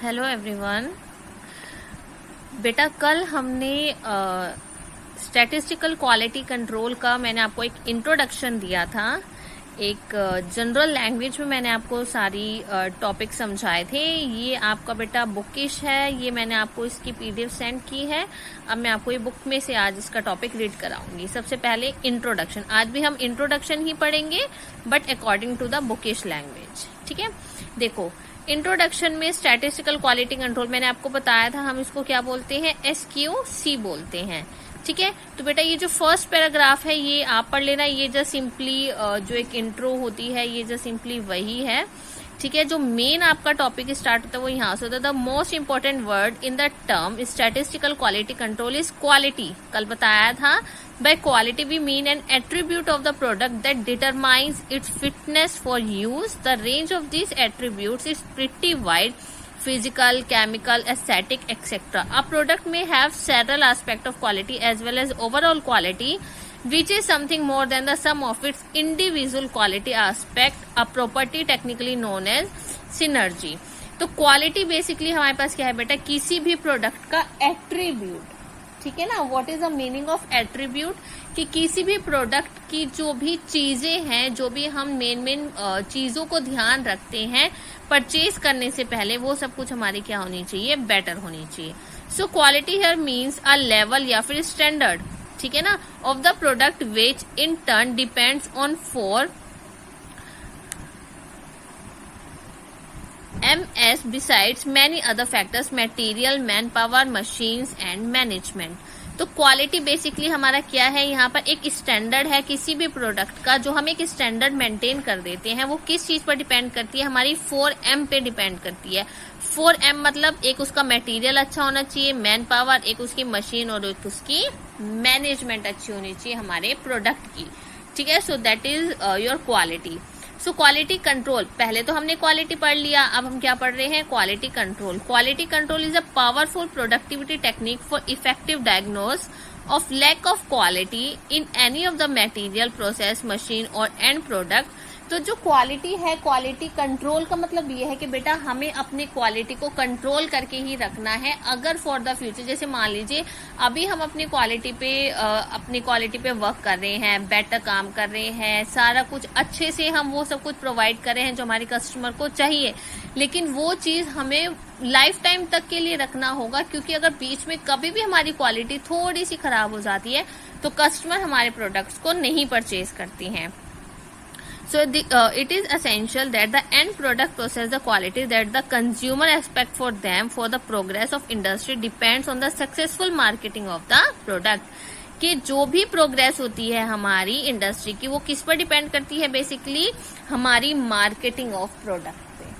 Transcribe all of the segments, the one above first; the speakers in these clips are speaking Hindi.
Hello everyone. बेटा कल हमने स्टैटिस्टिकल क्वालिटी कंट्रोल का मैंने आपको एक इंट्रोडक्शन दिया था। एक जनरल लैंग्वेज में मैंने आपको सारी टॉपिक समझाए थे। ये आपका बेटा बुकिश है, ये मैंने आपको इसकी पीडीएफ सेंड की है। अब मैं आपको ये बुक में से आज इसका टॉपिक रीड कराऊंगी। सबसे पहले इंट्रोडक्शन, आज भी हम इंट्रोडक्शन ही पढ़ेंगे but according to the bookish language. ठीक है, देखो इंट्रोडक्शन में स्टैटिस्टिकल क्वालिटी कंट्रोल मैंने आपको बताया था, हम इसको क्या बोलते हैं, SQC बोलते हैं। ठीक है, तो बेटा ये जो फर्स्ट पैराग्राफ है ये आप पढ़ लेना। ये जस्ट सिंपली जो एक इंट्रो होती है ये जस्ट सिंपली वही है। ठीक है, जो मेन आपका टॉपिक स्टार्ट होता है वो यहाँ से होता है। The most important word in the term statistical quality control is quality. कल बताया था, by quality we mean an attribute of the product that determines its fitness for use. The range of these attributes is pretty wide: physical, chemical, aesthetic, etc. A product may have several aspects of quality as well as overall quality, which is something more than the sum of its individual quality aspect, a property technically known as synergy. तो क्वालिटी बेसिकली हमारे पास क्या है बेटा, किसी भी प्रोडक्ट का एट्रीब्यूट। ठीक है ना, what is the meaning of attribute, कि किसी भी प्रोडक्ट की जो भी चीजें हैं, जो भी हम मेन चीजों को ध्यान रखते हैं परचेज करने से पहले, वो सब कुछ हमारी क्या होनी चाहिए, बेटर होनी चाहिए। So quality here means a level या फिर स्टैंडर्ड, ठीक है ना, of the product which in turn depends on 4 MS besides many other factors: material, manpower, machines and management. तो क्वालिटी बेसिकली हमारा क्या है, यहाँ पर एक स्टैंडर्ड है किसी भी प्रोडक्ट का, जो हम एक स्टैंडर्ड मेंटेन कर देते हैं। वो किस चीज पर डिपेंड करती है, हमारी 4M पे डिपेंड करती है। 4M मतलब एक उसका मटेरियल अच्छा होना चाहिए, मैन पावर, एक उसकी मशीन और एक उसकी मैनेजमेंट अच्छी होनी चाहिए हमारे प्रोडक्ट की। ठीक है, so that is your quality. So quality control, पहले तो हमने क्वालिटी पढ़ लिया, अब हम क्या पढ़ रहे हैं, quality control. Quality control is a powerful productivity technique for effective diagnose of lack of quality in any of the material, process, machine और एंड प्रोडक्ट। तो जो क्वालिटी है, क्वालिटी कंट्रोल का मतलब ये है कि बेटा हमें अपनी क्वालिटी को कंट्रोल करके ही रखना है। अगर फॉर द फ्यूचर, जैसे मान लीजिए अभी हम अपनी क्वालिटी पे वर्क कर रहे हैं, बेटर काम कर रहे हैं, सारा कुछ अच्छे से हम वो सब कुछ प्रोवाइड कर रहे हैं जो हमारे कस्टमर को चाहिए, लेकिन वो चीज हमें लाइफ टाइम तक के लिए रखना होगा, क्योंकि अगर बीच में कभी भी हमारी क्वालिटी थोड़ी सी खराब हो जाती है तो कस्टमर हमारे प्रोडक्ट्स को नहीं परचेज करती हैं। So it is essential that the end product possess the quality that the consumer expect for them. For the progress of industry depends on the successful marketing of the product. कि जो भी प्रोग्रेस होती है हमारी इंडस्ट्री की, वो किस पर डिपेंड करती है, बेसिकली हमारी मार्केटिंग ऑफ प्रोडक्ट पे।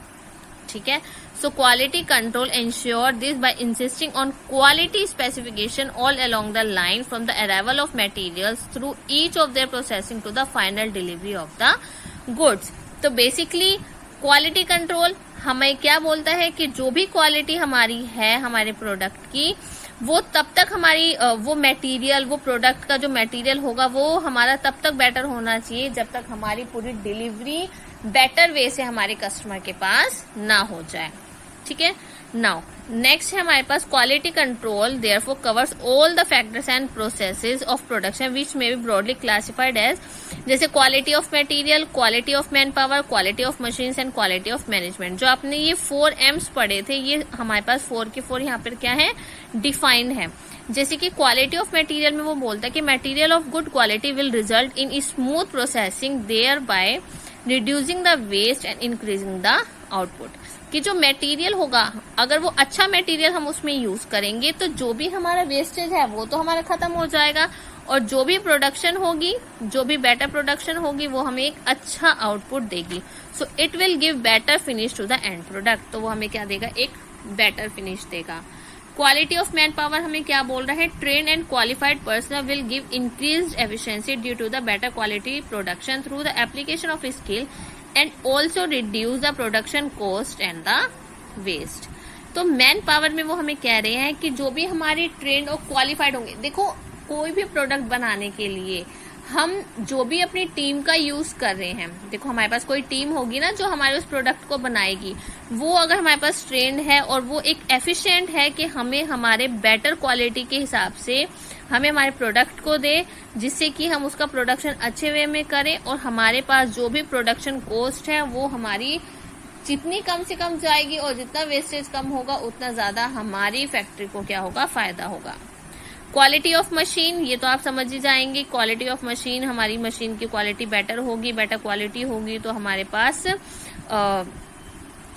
ठीक है, so quality control ensure this by insisting on quality specification all along the line from the arrival of materials through each of their processing to the final delivery of the goods. तो बेसिकली क्वालिटी कंट्रोल हमें क्या बोलता है कि जो भी क्वालिटी हमारी है हमारे प्रोडक्ट की, वो तब तक हमारी वो मटेरियल, वो प्रोडक्ट का जो मटेरियल होगा वो हमारा तब तक बेटर होना चाहिए जब तक हमारी पूरी डिलीवरी बेटर वे से हमारे कस्टमर के पास ना हो जाए। ठीक है, नाउ नेक्स्ट है हमारे पास quality control therefore covers all the factors and processes of production which may be broadly classified as, जैसे quality of material, quality of manpower, quality of machines and quality of management. जो आपने ये 4M's पढ़े थे, ये हमारे पास 4 के 4 यहाँ पर क्या है, डिफाइंड है। जैसे कि क्वालिटी ऑफ मटेरियल में वो बोलता है कि material of good quality will result in smooth processing thereby reducing the waste and increasing the output. कि जो मटेरियल होगा, अगर वो अच्छा मटेरियल हम उसमें यूज करेंगे तो जो भी हमारा वेस्टेज है वो तो हमारा खत्म हो जाएगा, और जो भी प्रोडक्शन होगी, जो भी बेटर प्रोडक्शन होगी, वो हमें एक अच्छा आउटपुट देगी। So it will give better finish to the end product. तो वो हमें क्या देगा, एक बेटर फिनिश देगा। क्वालिटी ऑफ मैन पावर हमें क्या बोल रहा है, train and qualified personal will give increased efficiency due to the better quality production through the application of skill and also reduce the production cost and the waste. तो मैन पावर में वो हमें कह रहे हैं कि जो भी हमारे ट्रेंड और क्वालिफाइड होंगे, देखो कोई भी प्रोडक्ट बनाने के लिए हम जो भी अपनी टीम का यूज कर रहे हैं, देखो हमारे पास कोई टीम होगी ना जो हमारे उस प्रोडक्ट को बनाएगी, वो अगर हमारे पास ट्रेंड है और वो एक एफिशिएंट है कि हमें हमारे बेटर क्वालिटी के हिसाब से हमें हमारे प्रोडक्ट को दे, जिससे कि हम उसका प्रोडक्शन अच्छे वे में करें और हमारे पास जो भी प्रोडक्शन कॉस्ट है वो हमारी जितनी कम से कम जाएगी और जितना वेस्टेज कम होगा उतना ज्यादा हमारी फैक्ट्री को क्या होगा, फायदा होगा। क्वालिटी ऑफ मशीन, ये तो आप समझ ही जाएंगे। क्वालिटी ऑफ मशीन, हमारी मशीन की क्वालिटी बेटर होगी, बेटर क्वालिटी होगी तो हमारे पास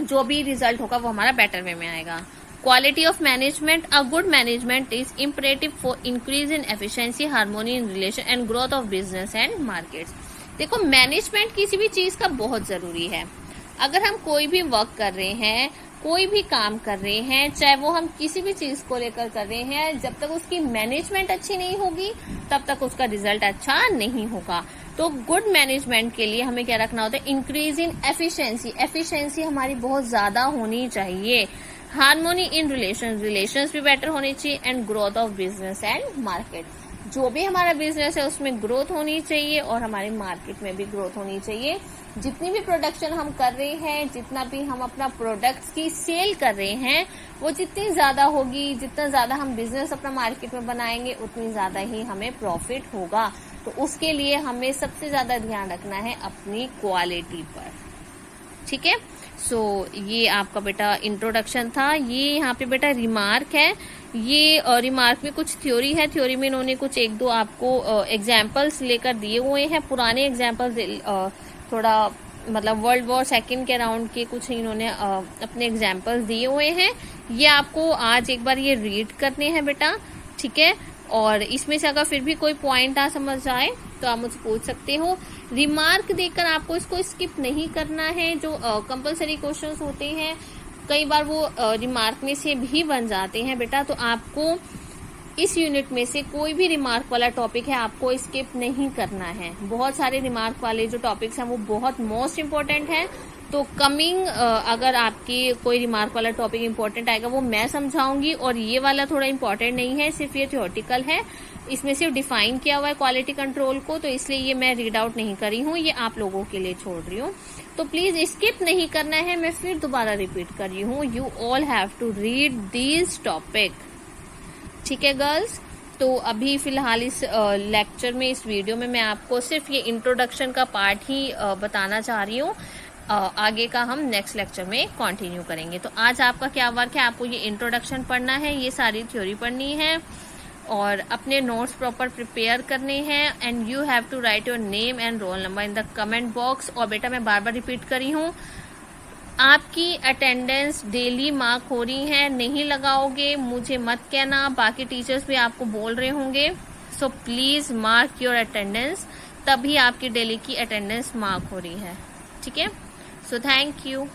जो भी रिजल्ट होगा वो हमारा बेटर वे में आएगा। Quality of management, a good management is imperative for increase in efficiency, harmony in relation and growth of business and markets. देखो मैनेजमेंट किसी भी चीज का बहुत जरूरी है। अगर हम कोई भी वर्क कर रहे हैं, कोई भी काम कर रहे हैं, चाहे वो हम किसी भी चीज को लेकर कर रहे हैं, जब तक उसकी मैनेजमेंट अच्छी नहीं होगी तब तक उसका रिजल्ट अच्छा नहीं होगा। तो गुड मैनेजमेंट के लिए हमें क्या रखना होता है, इंक्रीज इन एफिशिएंसी, एफिशिएंसी हमारी बहुत ज्यादा होनी चाहिए। हार्मोनी इन रिलेशंस भी बेटर होनी चाहिए and growth of business and market, जो भी हमारा बिजनेस है उसमें ग्रोथ होनी चाहिए और हमारे मार्केट में भी ग्रोथ होनी चाहिए। जितनी भी प्रोडक्शन हम कर रहे हैं, जितना भी हम अपना प्रोडक्ट्स की सेल कर रहे हैं, वो जितनी ज्यादा होगी, जितना ज्यादा हम बिजनेस अपना मार्केट में बनाएंगे उतनी ज्यादा ही हमें प्रॉफिट होगा। तो उसके लिए हमें सबसे ज्यादा ध्यान रखना है अपनी क्वालिटी पर। ठीक है, सो ये आपका बेटा इंट्रोडक्शन था। ये यहाँ पे बेटा रिमार्क है। ये रिमार्क में कुछ थ्योरी है, थ्योरी में इन्होंने कुछ एक दो आपको एग्जाम्पल्स लेकर दिए हुए हैं, पुराने एग्जाम्पल्स, थोड़ा मतलब वर्ल्ड वॉर सेकेंड के अराउंड के कुछ इन्होंने अपने एग्जाम्पल्स दिए हुए हैं। ये आपको आज एक बार ये रीड करने हैं बेटा, ठीक है। और इसमें से अगर फिर भी कोई पॉइंट ना समझ आए तो आप मुझसे पूछ सकते हो। रिमार्क देकर आपको इसको स्किप नहीं करना है। जो कंपलसरी क्वेश्चंस होते हैं कई बार वो रिमार्क में से भी बन जाते हैं बेटा, तो आपको इस यूनिट में से कोई भी रिमार्क वाला टॉपिक है आपको स्किप नहीं करना है। बहुत सारे रिमार्क वाले जो टॉपिक्स हैं वो बहुत मोस्ट इम्पोर्टेंट है। तो कमिंग अगर आपकी कोई रिमार्क वाला टॉपिक इम्पोर्टेंट आएगा वो मैं समझाऊंगी, और ये वाला थोड़ा इम्पोर्टेंट नहीं है, सिर्फ ये थ्योरेटिकल है। इसमें सिर्फ डिफाइन किया हुआ है क्वालिटी कंट्रोल को, तो इसलिए ये मैं रीड आउट नहीं करी हूँ, ये आप लोगों के लिए छोड़ रही हूँ। तो प्लीज स्किप नहीं करना है। मैं फिर दोबारा रिपीट कर रही हूँ, you all have to read these topic. ठीक है गर्ल्स, तो अभी फिलहाल इस लेक्चर में, इस वीडियो में मैं आपको सिर्फ ये इंट्रोडक्शन का पार्ट ही बताना चाह रही हूँ। आगे का हम नेक्स्ट लेक्चर में कंटिन्यू करेंगे। तो आज आपका क्या वर्क है, आपको ये इंट्रोडक्शन पढ़ना है, ये सारी थ्योरी पढ़नी है और अपने नोट्स प्रॉपर प्रिपेयर करने हैं। And you have to write your name and roll number in the comment box. और बेटा मैं बार बार रिपीट करी हूँ, आपकी अटेंडेंस डेली मार्क हो रही है, नहीं लगाओगे मुझे मत कहना, बाकी टीचर्स भी आपको बोल रहे होंगे। So please mark your attendance, तभी आपकी डेली की अटेंडेंस मार्क हो रही है। ठीक है, सो थैंक यू।